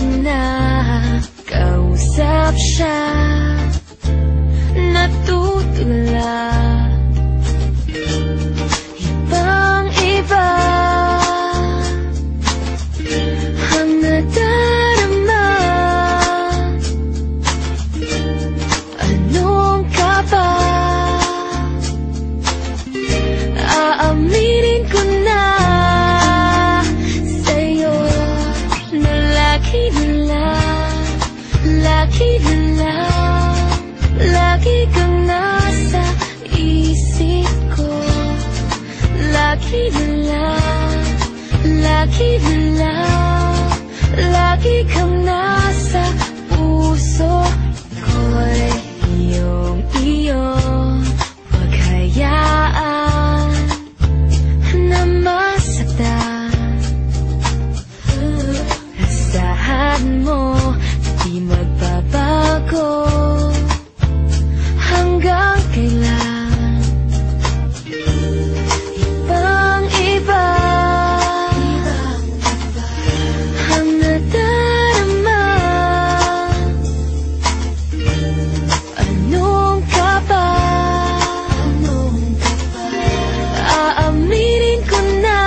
na kausap siya, natutulala. Ibang-iba ang nadarama. Anong ka ba? Aaminin ko na sa'yo na lagi na lang, lagi kang nasa isip ko. Lagi na lang, lagi kang nasa puso ko'y iyong wag hayaan na masaktan. Asahan mo di magbabago hanggang kailan. Ibang-iba ang nadarama. Anong ka ba? Aaminin ko na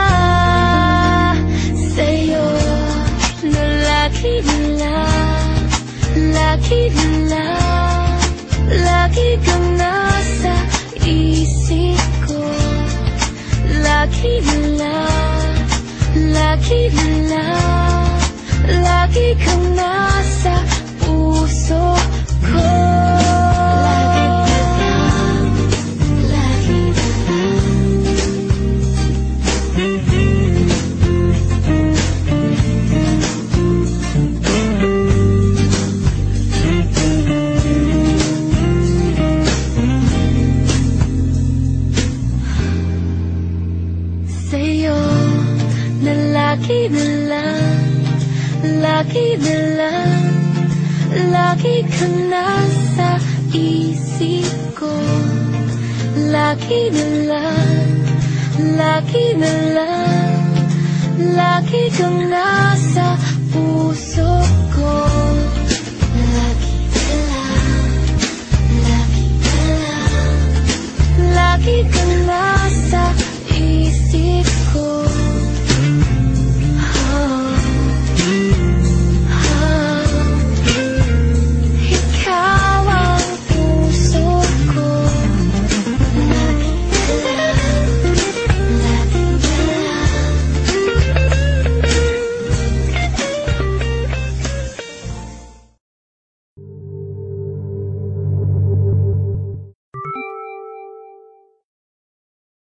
sa'yo na lagi na lang, lagi kang nasa isip ko. Lagi na lang, lagi kang nasa puso ko. Lagi na sa'yo na lagi na lang, lagi kang nasa isip ko. Lagi na lang, lagi kang nasa puso ko.